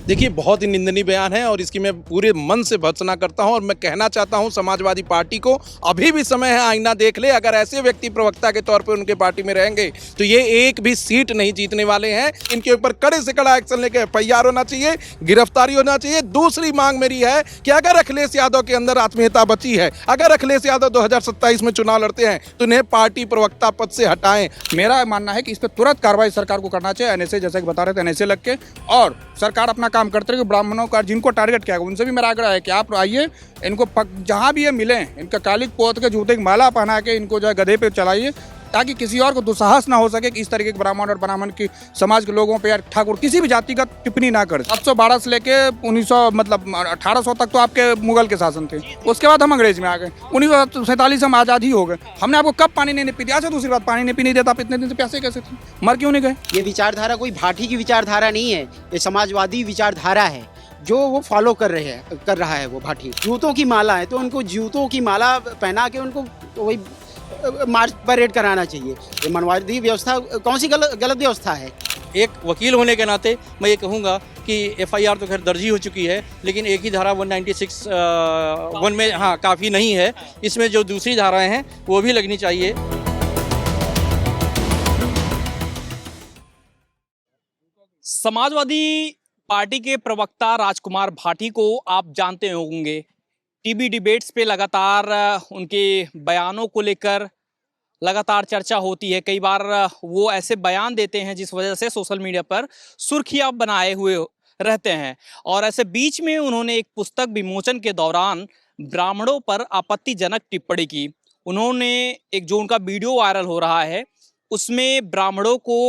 देखिए, बहुत ही निंदनीय बयान है और इसकी मैं पूरे मन से भर्त्सना करता हूं और मैं कहना चाहता हूं समाजवादी पार्टी को अभी भी समय है, आईना देख ले। अगर ऐसे व्यक्ति प्रवक्ता के तौर पर उनके पार्टी में रहेंगे तो ये एक भी सीट नहीं जीतने वाले हैं। इनके ऊपर कड़े से कड़ा एक्शन लेके एफआईआर होना चाहिए, गिरफ्तारी होना चाहिए। दूसरी मांग मेरी है कि अगर अखिलेश यादव के अंदर आत्मीयता बची है, अगर अखिलेश यादव 2027 में चुनाव लड़ते हैं तो इन्हें पार्टी प्रवक्ता पद से हटाएं। मेरा मानना है कि इस पर तुरंत कार्रवाई सरकार को करना चाहिए। एनएसए जैसे कि बता रहे थे, एनएसए लग के, और सरकार अपना काम करते रहे। ब्राह्मणों का जिनको टारगेट किया, उनसे भी मेरा आग्रह है कि आप आइए, इनको जहाँ भी ये मिले, इनका कालिक पोत के जूते की माला पहना के इनको जो है गधे पे चलाइए, ताकि किसी और को दुस्साहस ना हो सके कि इस तरीके के ब्राह्मण और ब्राह्मण की समाज के लोगों पे या ठाकुर किसी भी जाति का टिप्पणी ना करे। 712 से लेके 1900 मतलब 1800 तक तो आपके मुगल के शासन थे, उसके बाद हम अंग्रेज में आ गए। 1947 हम आज़ाद ही हो गए। हमने आपको कब पानी नहीं पी दिया? अच्छा, दूसरी बात, पानी नहीं पीने देता, आप इतने दिन से प्यासे कैसे थे? मर क्यों नहीं गए? ये विचारधारा कोई भाटी की विचारधारा नहीं है, ये समाजवादी विचारधारा है जो वो फॉलो कर रहा है वो भाटी। जूतों की माला है तो उनको जूतों की माला पहना के उनको वही मार्च परेड कराना चाहिए। ये मनवादी व्यवस्था कौन सी गलत व्यवस्था है? एक वकील होने के नाते मैं ये कहूँगा कि एफआईआर तो खैर दर्ज ही हो चुकी है, लेकिन एक ही धारा 196(1) में काफ़ी नहीं है। इसमें जो दूसरी धाराएं हैं वो भी लगनी चाहिए। समाजवादी पार्टी के प्रवक्ता राजकुमार भाटी को आप जानते होंगे। टीवी डिबेट्स पे लगातार उनके बयानों को लेकर लगातार चर्चा होती है। कई बार वो ऐसे बयान देते हैं जिस वजह से सोशल मीडिया पर सुर्खियां बनाए हुए रहते हैं। और ऐसे बीच में उन्होंने एक पुस्तक विमोचन के दौरान ब्राह्मणों पर आपत्तिजनक टिप्पणी की। उन्होंने एक जो उनका वीडियो वायरल हो रहा है उसमें ब्राह्मणों को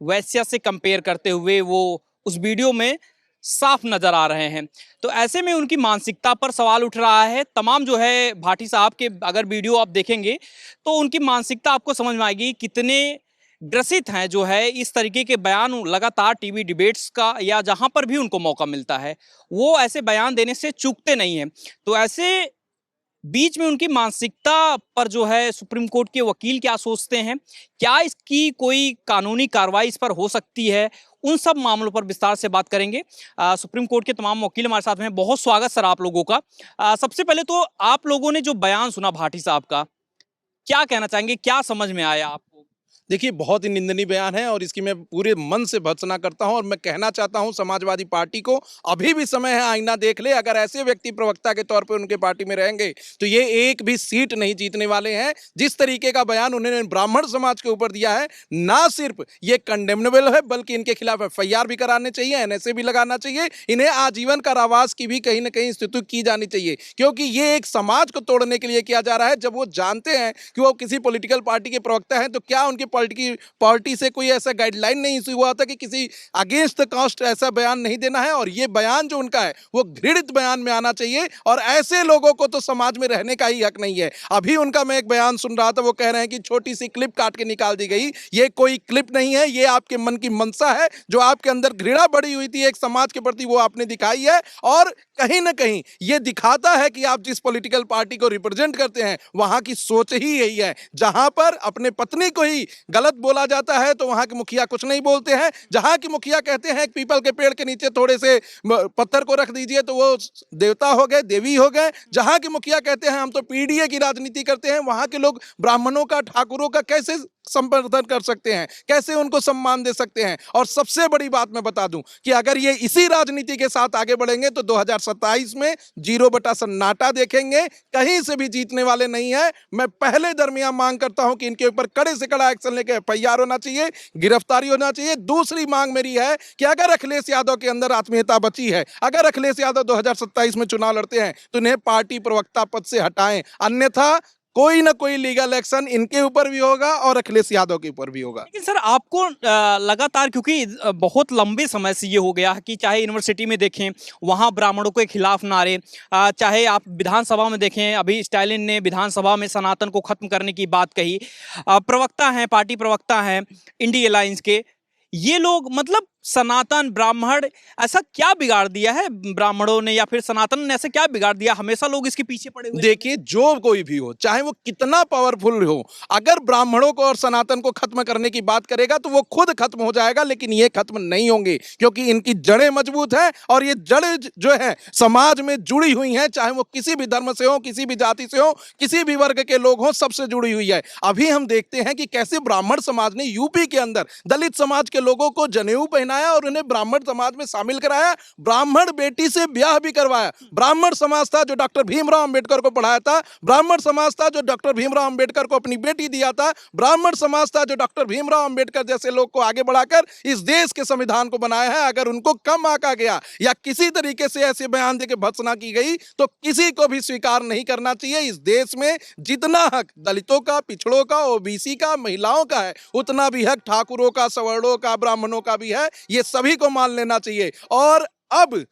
वैश्या से कंपेयर करते हुए वो उस वीडियो में साफ नजर आ रहे हैं। तो ऐसे में उनकी मानसिकता पर सवाल उठ रहा है। तमाम जो है भाटी साहब के अगर वीडियो आप देखेंगे तो उनकी मानसिकता आपको समझ में आएगी, कितने ग्रसित हैं जो है इस तरीके के बयान लगातार टीवी डिबेट्स का या जहां पर भी उनको मौका मिलता है वो ऐसे बयान देने से चूकते नहीं हैं। तो ऐसे बीच में उनकी मानसिकता पर जो है सुप्रीम कोर्ट के वकील क्या सोचते हैं, क्या इसकी कोई कानूनी कार्रवाई इस पर हो सकती है, उन सब मामलों पर विस्तार से बात करेंगे। सुप्रीम कोर्ट के तमाम वकील हमारे साथ में। बहुत स्वागत सर आप लोगों का। सबसे पहले तो आप लोगों ने जो बयान सुना भाटी साहब का, क्या कहना चाहेंगे, क्या समझ में आया आपको? देखिए, बहुत ही निंदनीय बयान है और इसकी मैं पूरे मन से भर्त्सना करता हूं और मैं कहना चाहता हूं समाजवादी पार्टी को अभी भी समय है, आईना देख ले। अगर ऐसे व्यक्ति प्रवक्ता के तौर पर उनके पार्टी में रहेंगे तो ये एक भी सीट नहीं जीतने वाले हैं। जिस तरीके का बयान उन्होंने ब्राह्मण समाज के ऊपर दिया है, ना सिर्फ ये कंडेमनेबल है बल्कि इनके खिलाफ एफआईआर भी कराने चाहिए, एनएसए भी लगाना चाहिए। इन्हें आजीवन कारावास की भी कहीं ना कहीं स्थिति की जानी चाहिए, क्योंकि ये एक समाज को तोड़ने के लिए किया जा रहा है। जब वो जानते हैं कि वो किसी पॉलिटिकल पार्टी के प्रवक्ता हैं तो क्या उनके पार्टी से कोई ऐसा गाइडलाइन नहीं इशू हुआ था कि किसी अगेंस्ट द कास्ट ऐसा बयान नहीं देना है? और ये बयान जो उनका है वो घृणित बयान में आना चाहिए और ऐसे लोगों को तो समाज में रहने का ही हक नहीं है। अभी उनका मैं एक बयान सुन रहा था, वो कह रहे हैं कि छोटी सी क्लिप काट के निकाल दी गई। ये कोई क्लिप नहीं है, ये आपके मन की मंशा है। जो आपके अंदर घृणा बढ़ी हुई थी एक समाज के प्रति, वो आपने दिखाई है। और कहीं ना कहीं ये दिखाता है कि आप जिस पॉलिटिकल पार्टी को रिप्रेजेंट करते हैं वहां की सोच ही यही है। जहां पर अपने पत्नी को ही गलत बोला जाता है तो वहां के मुखिया कुछ नहीं बोलते हैं। जहां की मुखिया कहते हैं पीपल के पेड़ के नीचे थोड़े से पत्थर को रख दीजिए तो वो देवता हो गए, देवी हो गए। जहां के मुखिया कहते हैं हम तो पीडीए की राजनीति करते हैं, वहां के लोग ब्राह्मणों का, ठाकुरों का कैसे संवर्धन कर सकते हैं, कैसे उनको सम्मान दे सकते हैं? और सबसे बड़ी बात मैं बता दूं कि अगर ये इसी राजनीति के साथ आगे बढ़ेंगे तो 2027 में 0 सन्नाटा देखेंगे, कहीं से भी जीतने वाले नहीं है। मैं पहले दरमियान मांग करता हूं कि इनके ऊपर कड़े से कड़ा एक्शन लेके एफआईआर होना चाहिए, गिरफ्तारी होना चाहिए। दूसरी मांग मेरी है कि अगर अखिलेश यादव के अंदर आत्मीयता बची है, अगर अखिलेश यादव 2027 में चुनाव लड़ते हैं तो इन्हें पार्टी प्रवक्ता पद से हटाएं, अन्यथा कोई ना कोई लीगल एक्शन इनके ऊपर भी होगा और अखिलेश यादव के ऊपर भी होगा। लेकिन सर आपको लगातार, क्योंकि बहुत लंबे समय से ये हो गया कि चाहे यूनिवर्सिटी में देखें वहाँ ब्राह्मणों के खिलाफ नारे, चाहे आप विधानसभा में देखें, अभी स्टालिन ने विधानसभा में सनातन को खत्म करने की बात कही। प्रवक्ता हैं, पार्टी प्रवक्ता हैं इंडिया अलायंस के, ये लोग मतलब सनातन ब्राह्मण ऐसा क्या बिगाड़ दिया है ब्राह्मणों ने, या फिर सनातन ने ऐसा क्या बिगाड़ दिया, हमेशा लोग इसके पीछे पड़े हुए हैं? देखिए, जो कोई भी हो, चाहे वो कितना पावरफुल हो, अगर ब्राह्मणों को और सनातन को खत्म करने की बात करेगा तो वो खुद खत्म हो जाएगा, लेकिन ये खत्म नहीं होंगे, क्योंकि इनकी जड़ें मजबूत हैं और ये जड़ें जो है समाज में जुड़ी हुई हैं, चाहे वो किसी भी धर्म से हो, किसी भी जाति से हो, किसी भी वर्ग के लोग हों, सबसे जुड़ी हुई है। अभी हम देखते हैं कि कैसे ब्राह्मण समाज ने यूपी के अंदर दलित समाज के लोगों को जनेऊ पहनाया और उन्हें ब्राह्मण समाज में शामिल कराया, ब्राह्मण बेटी से ब्याह भी करवाया। ब्राह्मण समाज था जो डॉक्टर भीमराव अंबेडकर को पढ़ाया था, ब्राह्मण समाज था जो डॉक्टर भीमराव अंबेडकर को अपनी बेटी दिया था, ब्राह्मण समाज था जो डॉक्टर भीमराव अंबेडकर जैसे लोग को आगे बढ़ाकर इस देश के संविधान को बनाया है। अगर उनको कम आंका गया या किसी तरीके से ऐसे बयान देकर भर्त्सना की गई तो किसी को भी स्वीकार नहीं करना चाहिए। इस देश में जितना हक दलितों का, पिछड़ों का, ओबीसी का, महिलाओं का है, उतना भी हक ठाकुरों का, सवर्णों का, ब्राह्मणों का भी है। ये सभी को मान लेना चाहिए। और अब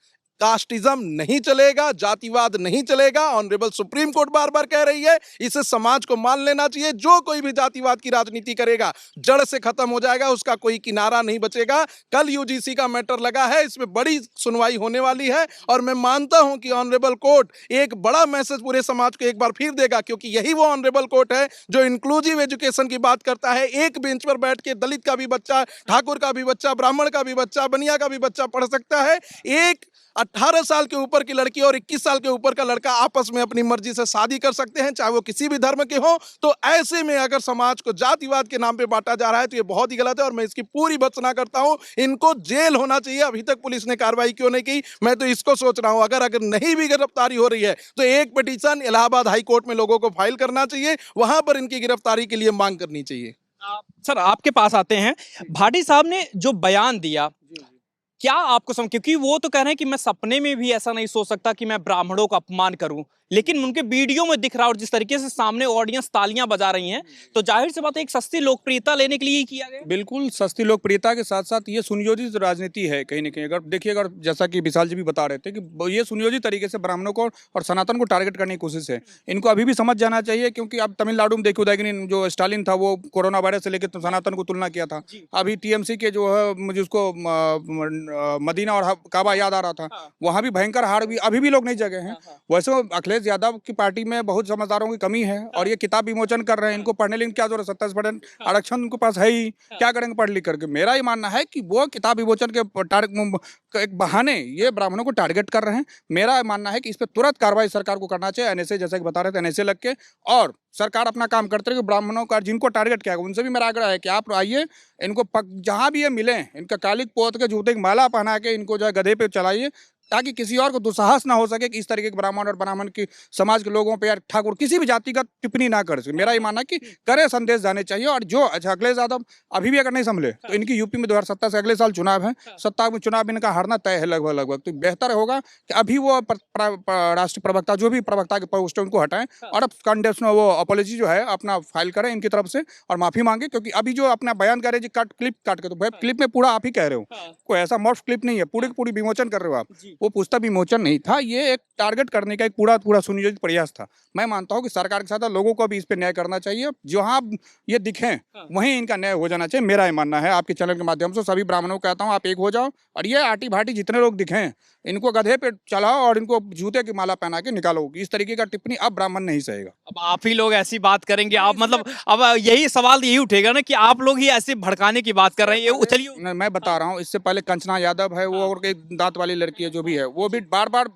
कास्टिज्म नहीं चलेगा, जातिवाद नहीं चलेगा। ऑनरेबल सुप्रीम कोर्ट बार बार कह रही है, इसे समाज को मान लेना चाहिए। जो कोई भी जातिवाद की राजनीति करेगा जड़ से खत्म हो जाएगा, उसका कोई किनारा नहीं बचेगा। कल यूजीसी का मैटर लगा है, इसमें बड़ी सुनवाई होने वाली है और मैं मानता हूं कि ऑनरेबल कोर्ट एक बड़ा मैसेज पूरे समाज को एक बार फिर देगा, क्योंकि यही वो ऑनरेबल कोर्ट है जो इंक्लूसिव एजुकेशन की बात करता है। एक बेंच पर बैठ के दलित का भी बच्चा, ठाकुर का भी बच्चा, ब्राह्मण का भी बच्चा, बनिया का भी बच्चा पढ़ सकता है। एक 18 साल के ऊपर की लड़की और 21 साल के ऊपर का लड़का आपस में अपनी मर्जी से शादी कर सकते हैं, चाहे वो किसी भी धर्म के हो। तो ऐसे में अगर समाज को जातिवाद के नाम पे बांटा जा रहा है तो ये बहुत ही गलत है और मैं इसकी पूरी भर्त्सना करता हूं। इनको जेल होना चाहिए। अभी तक पुलिस ने कार्रवाई क्यों नहीं की, मैं तो इसको सोच रहा हूं। अगर नहीं भी गिरफ्तारी हो रही है तो एक पिटीशन इलाहाबाद हाई कोर्ट में लोगों को फाइल करना चाहिए, वहां पर इनकी गिरफ्तारी के लिए मांग करनी चाहिए। सर आपके पास आते हैं, भाटी साहब ने जो बयान दिया, क्या आपको समझ, क्योंकि वो तो कह रहे हैं कि मैं सपने में भी ऐसा नहीं सोच सकता कि मैं ब्राह्मणों का अपमान करूं, लेकिन उनके वीडियो में दिख रहा है और जिस तरीके से सामने ऑडियंस तालियां बजा रही हैं, तो जाहिर सी बात है एक सस्ती लोकप्रियता लेने के लिए ही किया गया। बिल्कुल, सस्ती लोकप्रियता के साथ साथ ये सुनियोजित राजनीति है कहीं ना कहीं। अगर देखिए, अगर जैसा कि विशाल जी भी बता रहे थे कि ये सुनियोजित तरीके से ब्राह्मणों को और सनातन को टारगेट करने की कोशिश है। इनको अभी भी समझ जाना चाहिए, क्योंकि अब तमिलनाडु में देखिए, उदयगिरी जो स्टालिन था वो कोरोना वायरस से लेकर सनातन को तुलना किया था। अभी टीएमसी के जो है, मुझे उसको मदीना और काबा याद आ रहा था, वहाँ भी भयंकर हार भी अभी भी लोग नहीं जगे हैं। वैसे अखिलेश यादव की पार्टी में बहुत समझदारों की कमी है और ये किताब विमोचन कर रहे हैं। इनको पढ़ने लिखने क्या जरूरत, 27% आरक्षण उनके पास है ही, क्या करेंगे पढ़ लिख करके। मेरा ये मानना है कि वो किताब विमोचन के एक बहाने ये ब्राह्मणों को टारगेट कर रहे हैं। मेरा मानना है कि इस पर तुरंत कार्रवाई सरकार को करना चाहिए। एनएसए जैसे कि बता रहे थे, एनएसए लग के, और सरकार अपना काम करते रहे। ब्राह्मणों का जिनको टारगेट किया, उनसे भी मेरा आग्रह है कि आप आइए, इनको जहाँ भी ये मिले, इनका कालिक पोत के जूते की माला पहना के इनको जो है गधे पे चलाइए, ताकि किसी और को दुस्साहस ना हो सके कि इस तरीके के ब्राह्मण और ब्राह्मण की समाज के लोगों पे या ठाकुर किसी भी जाति का टिप्पणी ना कर सके। मेरा ये मानना है कि करे संदेश जाने चाहिए। और जो अच्छा अखिलेश यादव अभी भी अगर नहीं संभले तो इनकी यूपी में 2027 से अगले साल चुनाव है, सत्ता में चुनाव इनका हारना तय है लगभग। तो बेहतर होगा कि अभी वो राष्ट्रीय प्रवक्ता, जो भी प्रवक्ता के पोस्ट है उनको हटाएं और अब कंडेशन वो अपॉलॉजी जो है अपना फाइल करें इनकी तरफ से और माफी मांगे। क्योंकि अभी जो अपना बयान कर रहे हैं क्लिप काट के, तो भाई क्लिप में पूरा आप ही कह रहे हो, कोई ऐसा मॉर्फ क्लिप नहीं है, पूरी विमोचन कर रहे हो आप। वो पुस्तक विमोचन नहीं था, ये एक टारगेट करने का एक पूरा सुनियोजित प्रयास था। मैं मानता हूं कि सरकार के साथ लोगों को भी इस पे न्याय करना चाहिए। जहां ये दिखें वहीं इनका न्याय हो जाना चाहिए। मेरा ये मानना है। आपके चैनल के माध्यम से सभी ब्राह्मणों को कहता हूं, आप एक हो जाओ और ये आटी भाटी जितने लोग दिखें इनको गधे पे चलाओ और इनको जूते की माला पहना के निकालो। इस तरीके का टिप्पणी अब ब्राह्मण नहीं सहेगा। अब आप ही लोग ऐसी बात करेंगे, आप मतलब अब यही सवाल यही उठेगा ना कि आप लोग ही ऐसे भड़काने की बात कर रहे हैं। चलिए मैं बता रहा हूँ, इससे पहले कंचना यादव है वो, और एक दांत वाली लड़की है जो भी है, वो भी बार बार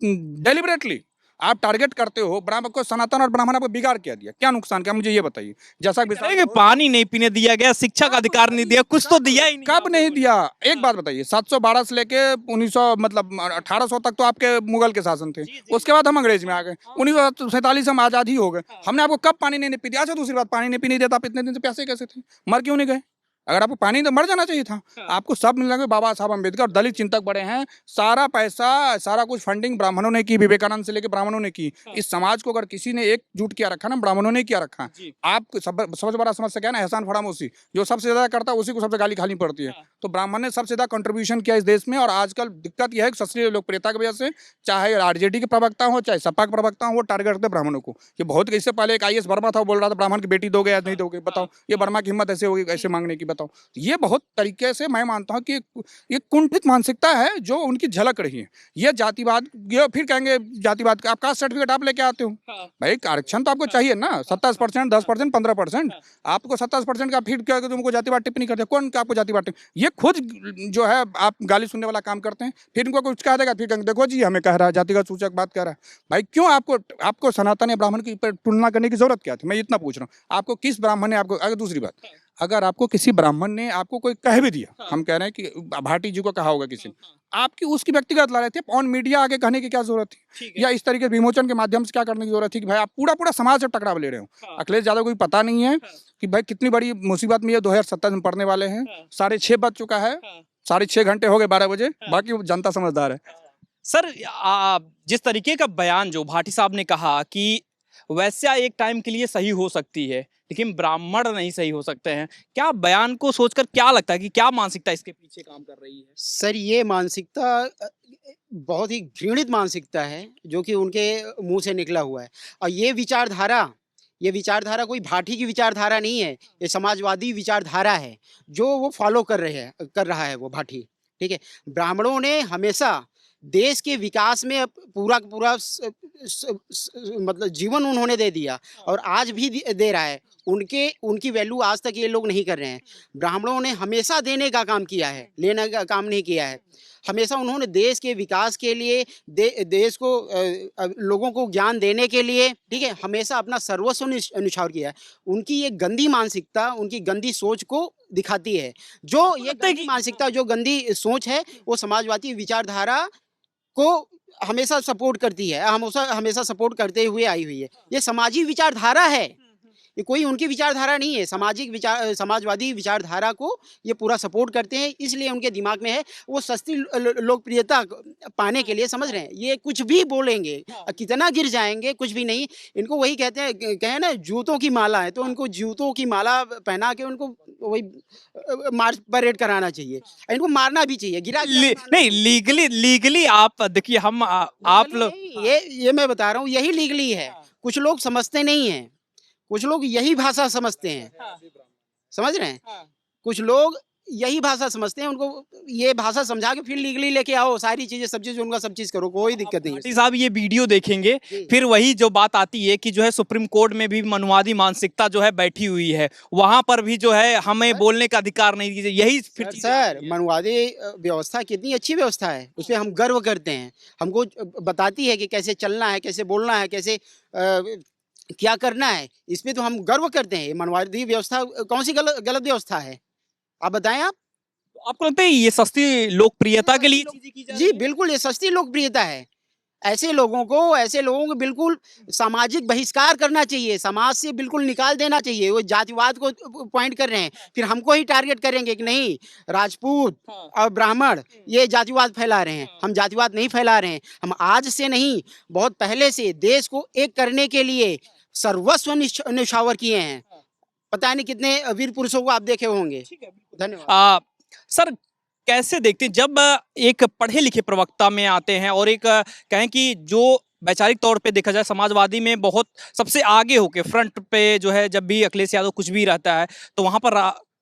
डेलिबरेटली आप टारगेट करते हो ब्राह्मण को। सनातन और ब्राह्मण आपको बिगाड़ क्या दिया, क्या नुकसान किया, मुझे ये बताइए। जैसा कि पानी नहीं पीने दिया गया, शिक्षा का अधिकार नहीं दिया, कुछ तो दिया ही नहीं। कब नहीं दिया, एक बात बताइए। 712 से लेके 1900 मतलब 1800 तक तो आपके मुगल के शासन थे। उसके बाद हम अंग्रेज में आ गए, 1947 हम आजाद ही हो गए। हमने आपको कब पानी नहीं पी दिया? अच्छा, दूसरी बात, पानी नहीं पीने देता, आप इतने दिन से प्यासे कैसे थे, मर क्यों नहीं गए? अगर आपको पानी तो मर जाना चाहिए था। आपको सब मिल लगे। बाबा साहब अम्बेडकर दलित चिंतक बड़े हैं, सारा पैसा सारा कुछ फंडिंग ब्राह्मणों ने की, विवेकानंद से लेकर ब्राह्मणों ने की। इस समाज को अगर किसी ने एकजुट किया रखा ना, ब्राह्मणों ने किया रखा। आप सबसे बड़ा समस्या क्या है ना, एहसान फरामोशी, जो सबसे ज्यादा करता है उसी को सबसे गाली खानी पड़ती है। तो ब्राह्मण ने सबसे ज्यादा कंट्रीब्यूशन किया इस देश में। और आजकल दिक्कत यह है कि सस्ती लोकप्रियता की वजह से, चाहे आरजेडी के प्रवक्ता हो चाहे सपा के प्रवक्ता हो, वो टारगेट करते ब्राह्मणों को। ये बहुत, इससे पहले एक IAS वर्मा था, वो बोल रहा था ब्राह्मण की बेटी दोगे या नहीं दोगे, बताओ। ये वर्मा की हिम्मत ऐसे होगी ऐसे मांगने की, बताओ। बताऊं। ये बहुत तरीके से मैं मानता हूं कि ये कुंठित मानसिकता है जो उनकी झलक रही है। ये जातिवाद, ये फिर कहेंगे जातिवाद का आप कास्ट सर्टिफिकेट आप लेके आते हो, भाई आरक्षण तो आपको चाहिए ना, 27%, 10%, 15%, आपको 27% का फिर क्या तुमको जातिवाद टिप्पणी करते हैं, कौन आपको जातिवाद टिप्पणी, ये खुद जो है आप गाली सुनने वाला काम करते हैं, फिर इनको कुछ कह देगा, फिर कहेंगे देखो जी हमें कह रहा है जातिगत सूचक बात कर रहा है। भाई क्यों आपको सनातन या ब्राह्मण की तुलना करने की जरूरत क्या थी, मैं इतना पूछ रहा हूँ। आपको किस ब्राह्मण ने आपको, अगर दूसरी बात, अगर आपको किसी ब्राह्मण ने आपको कोई कह भी दिया, हम कह रहे हैं कि भाटी जी को कहा होगा किसी ने, आपकी उसकी व्यक्तिगत लड़ाई थी, ऑन मीडिया आगे कहने की क्या जरूरत थी, या इस तरीके विमोचन के माध्यम से क्या करने की जरूरत थी कि भाई आप पूरा समाज से टकराव ले रहे हो। अखिलेश यादव को भी पता नहीं है कि भाई कितनी बड़ी मुसीबत में ये 2027 में पड़ने वाले हैं। 6:30 बज चुका है, 6:30 घंटे हो गए, 12 बजे, बाकी जनता समझदार है। सर जिस तरीके का बयान जो भाटी साहब ने कहा कि वैश्या एक टाइम के लिए सही हो सकती है लेकिन ब्राह्मण नहीं सही हो सकते हैं, क्या बयान को सोचकर क्या लगता है कि क्या मानसिकता इसके पीछे काम कर रही है? सर ये मानसिकता बहुत ही घृणित मानसिकता है जो कि उनके मुंह से निकला हुआ है। और ये विचारधारा कोई भाटी की विचारधारा नहीं है, ये समाजवादी विचारधारा है जो वो फॉलो कर रहा है वो भाटी। ठीक है, ब्राह्मणों ने हमेशा देश के विकास में पूरा मतलब जीवन उन्होंने दे दिया और आज भी दे रहा है। उनकी वैल्यू आज तक ये लोग नहीं कर रहे हैं। ब्राह्मणों ने हमेशा देने का काम किया है, लेने का काम नहीं किया है। हमेशा उन्होंने देश के विकास के लिए, देश को लोगों को ज्ञान देने के लिए, ठीक है, हमेशा अपना सर्वस्व न्यौछावर किया है। उनकी ये गंदी मानसिकता, उनकी गंदी सोच को दिखाती है। जो ये गंदी मानसिकता, जो गंदी सोच है, वो समाजवादी विचारधारा को हमेशा सपोर्ट करती है, हमेशा सपोर्ट करते हुए आई हुई है। ये सामाजिक विचारधारा है, ये कोई उनकी विचारधारा नहीं है। समाजवादी विचारधारा को ये पूरा सपोर्ट करते हैं, इसलिए उनके दिमाग में है। वो सस्ती लोकप्रियता पाने के लिए समझ रहे हैं, ये कुछ भी बोलेंगे, कितना गिर जाएंगे, कुछ भी नहीं। इनको वही कहते हैं, कहे ना जूतों की माला है, तो उनको जूतों की माला पहना के उनको वही मार्च परेड कराना चाहिए। इनको मारना भी चाहिए, नहीं लीगली आप देखिए, हम आप लोग, ये मैं बता रहा हूँ, यही लीगली है। कुछ लोग समझते नहीं है, कुछ लोग यही भाषा समझते हैं, समझ रहे हैं, कुछ लोग यही भाषा समझते हैं। उनको ये भाषा समझा के फिर लीगली लेके आओ, सारी चीजें, सब चीज उनका सब चीज करो, कोई दिक्कत नहीं है। साहब ये वीडियो देखेंगे, फिर वही जो बात आती है कि जो है सुप्रीम कोर्ट में भी मनुवादी मानसिकता जो है बैठी हुई है, वहां पर भी जो है हमें बोलने का अधिकार नहीं दीजिए, यही फिर सर मनुवादी व्यवस्था कितनी अच्छी व्यवस्था है, उस पर हम गर्व करते हैं। हमको बताती है कि कैसे चलना है, कैसे बोलना है, कैसे क्या करना है, इसमें तो हम गर्व करते हैं। मनवादी व्यवस्था कौन सी गलत व्यवस्था है, आप बताएं। आपको लगता है ये सस्ती लोकप्रियता के लिए चीजें की जा रही जी हैं? बिल्कुल, ये सस्ती लोकप्रियता है। ऐसे लोगों को बिल्कुल सामाजिक बहिष्कार करना चाहिए, समाज से बिल्कुल निकाल देना चाहिए। वो जातिवाद को पॉइंट कर रहे हैं, फिर हमको ही टारगेट करेंगे कि नहीं राजपूत और ब्राह्मण ये जातिवाद फैला रहे हैं। हम जातिवाद नहीं फैला रहे हैं, हम आज से नहीं, बहुत पहले से देश को एक करने के लिए सर्वस्व न्यौछावर किए हैं। पता नहीं कितने वीर पुरुषों को आप देखे होंगे। धन्यवाद। सर कैसे देखते हैं जब एक पढ़े लिखे प्रवक्ता में आते हैं और एक कहें कि जो वैचारिक तौर पे देखा जाए समाजवादी में बहुत सबसे आगे होके फ्रंट पे जो है, जब भी अखिलेश यादव कुछ भी रहता है तो वहां पर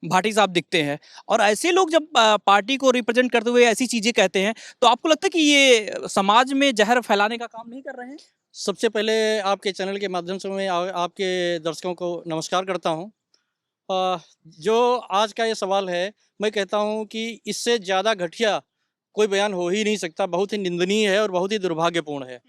भाटी साहब दिखते हैं, और ऐसे लोग जब पार्टी को रिप्रेजेंट करते हुए ऐसी चीजें कहते हैं, तो आपको लगता है कि ये समाज में जहर फैलाने का काम नहीं कर रहे हैं? सबसे पहले आपके चैनल के माध्यम से मैं आपके दर्शकों को नमस्कार करता हूं। जो आज का ये सवाल है, मैं कहता हूं कि इससे ज़्यादा घटिया कोई बयान हो ही नहीं सकता। बहुत ही निंदनीय है और बहुत ही दुर्भाग्यपूर्ण है,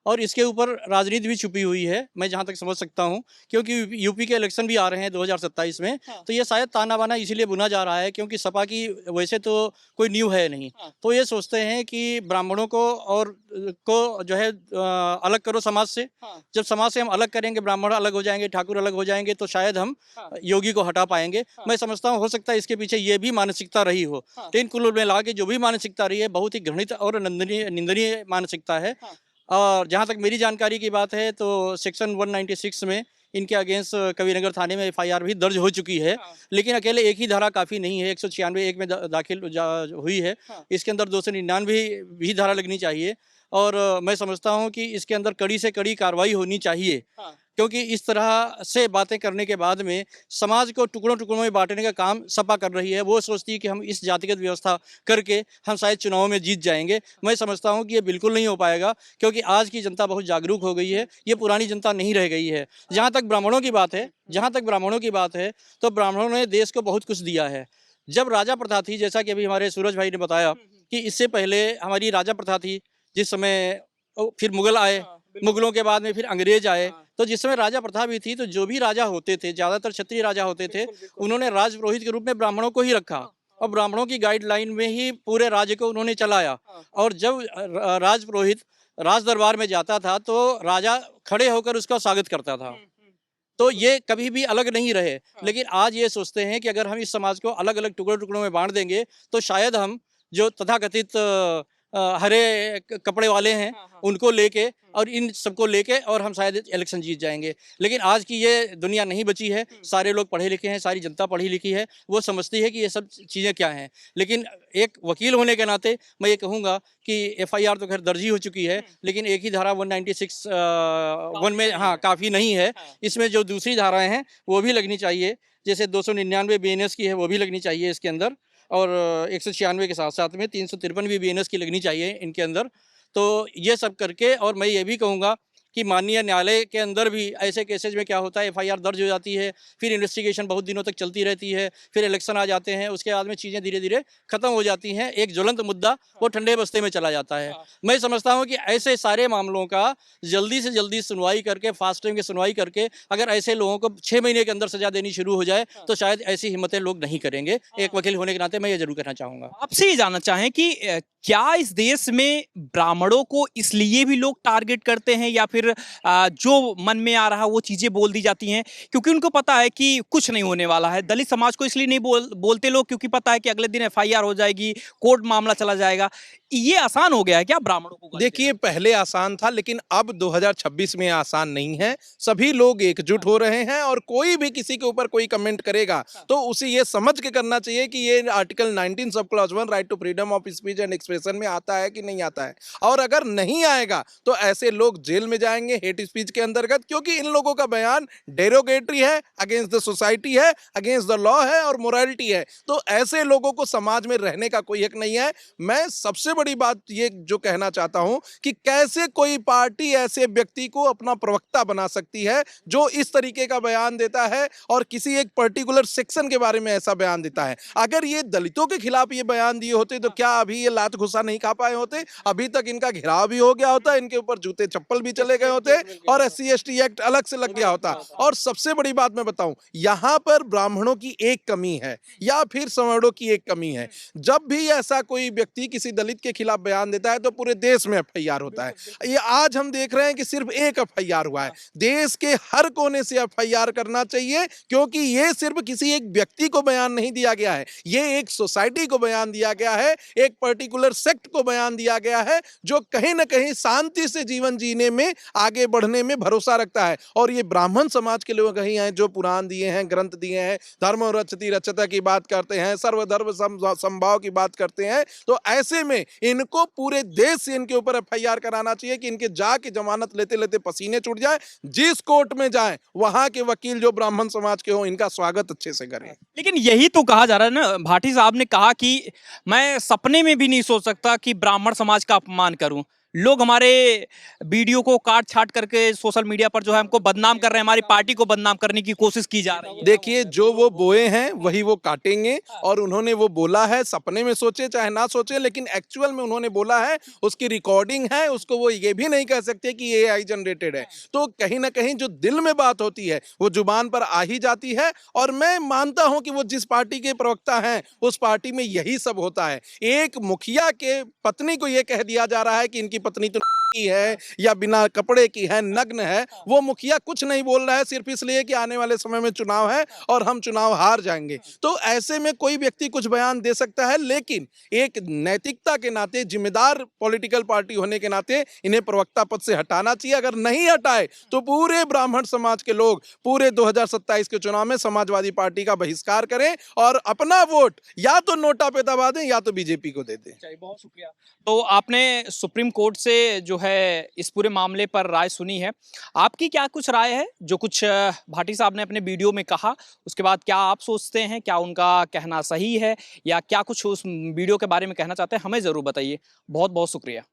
और इसके ऊपर राजनीति भी छुपी हुई है, मैं जहां तक समझ सकता हूं, क्योंकि यूपी के इलेक्शन भी आ रहे हैं 2027 में। तो ये शायद ताना बाना इसीलिए बुना जा रहा है क्योंकि सपा की वैसे तो कोई न्यू है नहीं, तो ये सोचते हैं कि ब्राह्मणों को और को जो है अलग करो समाज से। जब समाज से हम अलग करेंगे, ब्राह्मण अलग हो जाएंगे, ठाकुर अलग हो जाएंगे, तो शायद हम योगी को हटा पाएंगे। मैं समझता हूँ हो सकता है इसके पीछे ये भी मानसिकता रही हो। तीन कुल मिला के जो भी मानसिकता रही है, बहुत ही घृणित और निंदनीय मानसिकता है। और जहाँ तक मेरी जानकारी की बात है तो सेक्शन 196 में इनके अगेंस्ट कबीरनगर थाने में एफआईआर भी दर्ज हो चुकी है। लेकिन अकेले एक ही धारा काफ़ी नहीं है, 196 एक में दाखिल हुई है। इसके अंदर 299 भी धारा लगनी चाहिए। और मैं समझता हूं कि इसके अंदर कड़ी से कड़ी कार्रवाई होनी चाहिए, क्योंकि इस तरह से बातें करने के बाद में समाज को टुकड़ों टुकड़ों में बांटने का काम सपा कर रही है। वो सोचती है कि हम इस जातिगत व्यवस्था करके हम शायद चुनाव में जीत जाएंगे। मैं समझता हूं कि ये बिल्कुल नहीं हो पाएगा, क्योंकि आज की जनता बहुत जागरूक हो गई है, ये पुरानी जनता नहीं रह गई है। जहाँ तक ब्राह्मणों की बात है, तो ब्राह्मणों ने देश को बहुत कुछ दिया है। जब राजा प्रथा थी, जैसा कि अभी हमारे सूरज भाई ने बताया कि इससे पहले हमारी राजा प्रथा थी, जिस समय फिर मुगल आए, मुगलों के बाद में फिर अंग्रेज आए, तो जिस समय राजा प्रथा भी थी, तो जो भी राजा होते थे, ज्यादातर क्षत्रिय राजा होते थे, उन्होंने राजपुरोहित के रूप में ब्राह्मणों को ही रखा और ब्राह्मणों की गाइडलाइन में ही पूरे राज्य को उन्होंने चलाया। और जब राजपुरोहित राज दरबार में जाता था तो राजा खड़े होकर उसका स्वागत करता था। तो ये कभी भी अलग नहीं रहे। लेकिन आज ये सोचते हैं कि अगर हम इस समाज को अलग अलग टुकड़ों टुकड़ों में बांट देंगे तो शायद हम जो तथाकथित हरे कपड़े वाले हैं उनको लेके और इन सबको लेके और हम शायद इलेक्शन जीत जाएंगे। लेकिन आज की ये दुनिया नहीं बची है। सारे लोग पढ़े लिखे हैं, सारी जनता पढ़ी लिखी है, वो समझती है कि ये सब चीज़ें क्या हैं। लेकिन एक वकील होने के नाते मैं ये कहूँगा कि एफआईआर तो खैर दर्ज ही हो चुकी है, लेकिन एक ही धारा 196 1 में काफ़ी नहीं है। इसमें जो दूसरी धाराएँ हैं वो भी लगनी चाहिए, जैसे 299 बीएनएस की है वो भी लगनी चाहिए इसके अंदर, और 196 के साथ साथ में 353 भी बीएनएस की लगनी चाहिए इनके अंदर। तो ये सब करके, और मैं ये भी कहूँगा कि माननीय न्यायालय के अंदर भी ऐसे केसेज में क्या होता है, एफआईआर दर्ज हो जाती है, फिर इन्वेस्टिगेशन बहुत दिनों तक चलती रहती है, फिर इलेक्शन आ जाते हैं, उसके बाद में चीज़ें धीरे धीरे खत्म हो जाती हैं, एक ज्वलंत मुद्दा वो ठंडे बस्ते में चला जाता है। मैं समझता हूँ कि ऐसे सारे मामलों का जल्दी से जल्दी सुनवाई करके, फास्ट टाइम की सुनवाई करके, अगर ऐसे लोगों को 6 महीने के अंदर सजा देनी शुरू हो जाए तो शायद ऐसी हिम्मतें लोग नहीं करेंगे। एक वकील होने के नाते मैं ये जरूर कहना चाहूँगा। आपसे ये जानना चाहें कि क्या इस देश में ब्राह्मणों को इसलिए भी लोग टारगेट करते हैं, या फिर जो मन में आ रहा वो चीजें बोल दी जाती हैं क्योंकि उनको पता है कि कुछ नहीं होने वाला है? दलित समाज को इसलिए नहीं बोलते लोग क्योंकि पता है कि अगले दिन एफआईआर हो जाएगी, कोर्ट मामला चला जाएगा। ये आसान हो गया है क्या ब्राह्मणों को? देखिए, पहले आसान था, लेकिन अब 2026 में आसान नहीं है। सभी लोग एकजुट हो रहे हैं और कोई भी किसी के ऊपर कोई कमेंट करेगा तो उसे ये समझ के करना चाहिए कि ये आर्टिकल 19 सब clause 1 right to freedom of speech and expression में आता है कि नहीं आता है। और अगर नहीं आएगा तो ऐसे लोग जेल में जाएंगे हेट स्पीच के अंतर्गत, क्योंकि इन लोगों का बयान डेरोगेटरी है, अगेंस्ट द सोसाइटी है, अगेंस्ट द लॉ है और मोरालिटी है। तो ऐसे लोगों को समाज में रहने का कोई हक नहीं है। मैं सबसे बड़ी बात ये जो कहना चाहता हूं कि कैसे कोई पार्टी ऐसे व्यक्ति को अपना प्रवक्ता बना सकती है जो इस तरीके का बयान देता है और किसी एक पर्टिकुलर सेक्शन के बारे में ऐसा बयान देता है। अगर ये दलितों के खिलाफ ये बयान दिए होते तो क्या अभी ये लात घुसा नहीं खा पाए होते? अभी तक इनका घेराव भी हो गया होता, इनके ऊपर जूते चप्पल भी चले गए होते और SC/ST एक्ट अलग से लग गया होता। और सबसे बड़ी बात मैं बताऊं, यहां पर ब्राह्मणों की एक कमी है या फिर सवर्णों की एक कमी है। जब भी ऐसा कोई व्यक्ति किसी दलित के खिलाफ बयान देता है तो पूरे देश में एफआईआर होता है। ये आज हम देख रहे हैं कि सिर्फ एक एफआईआर हुआ है। देश के हर कोने से एफआईआर करना चाहिए, क्योंकि ये सिर्फ किसी एक व्यक्ति को बयान नहीं दिया गया है, ये एक सोसाइटी को बयान दिया गया है, एक पर्टिकुलर सेक्ट को बयान दिया गया है जो कहीं ना कहीं शांति से जीवन जीने में, आगे बढ़ने में भरोसा रखता है। और ये ब्राह्मण समाज के लोग ही हैं जो पुराण दिए हैं, ग्रंथ दिए हैं, धर्म रचति रचता की बात करते हैं, सर्वधर्म समभाव की बात करते हैं। तो ऐसे में इनको पूरे देश से इनके ऊपर एफआईआर कराना चाहिए कि इनके जाके जमानत लेते लेते पसीने छूट जाए। जिस कोर्ट में जाएं वहां के वकील जो ब्राह्मण समाज के हो इनका स्वागत अच्छे से करें। लेकिन यही तो कहा जा रहा है ना, भाटी साहब ने कहा कि मैं सपने में भी नहीं सोच सकता कि ब्राह्मण समाज का अपमान करूं। लोग हमारे वीडियो को काट छाट करके सोशल मीडिया पर जो है हमको बदनाम कर रहे हैं, हमारी पार्टी को बदनाम करने की कोशिश की जा रही है। देखिए, जो वो बोए हैं वही वो काटेंगे, और उन्होंने वो बोला है, सपने में सोचे चाहे ना सोचे, लेकिन एक्चुअल में उन्होंने बोला है, उसकी रिकॉर्डिंग है, उसको वो ये भी नहीं कह सकते कि ये AI जनरेटेड है। तो कहीं ना कहीं जो दिल में बात होती है वो जुबान पर आ ही जाती है। और मैं मानता हूं कि वो जिस पार्टी के प्रवक्ता हैं उस पार्टी में यही सब होता है। एक मुखिया के पत्नी को ये कह दिया जा रहा है कि इनकी पत्नी तो की है या बिना कपड़े की है, नग्न है, वो मुखिया कुछ नहीं बोल रहा है सिर्फ इसलिए कि आने वाले समय में चुनाव है और हम चुनाव हार जाएंगे। तो ऐसे में कोई व्यक्ति कुछ बयान दे सकता है, लेकिन एक नैतिकता के नाते, जिम्मेदार पॉलिटिकल पार्टी होने के नाते इन्हें प्रवक्ता पद से हटाना चाहिए। अगर नहीं हटाए तो पूरे ब्राह्मण समाज के लोग पूरे 2027 के चुनाव में समाजवादी पार्टी का बहिष्कार करें और अपना वोट या तो नोटा पे दबा दें या तो बीजेपी को दे दें। चाहिए। बहुत शुक्रिया। तो आपने सुप्रीम कोर्ट से जो है इस पूरे मामले पर राय सुनी है, आपकी क्या कुछ राय है? जो कुछ भाटी साहब ने अपने वीडियो में कहा, उसके बाद क्या आप सोचते हैं? क्या उनका कहना सही है या क्या कुछ उस वीडियो के बारे में कहना चाहते हैं? हमें ज़रूर बताइए। बहुत बहुत शुक्रिया।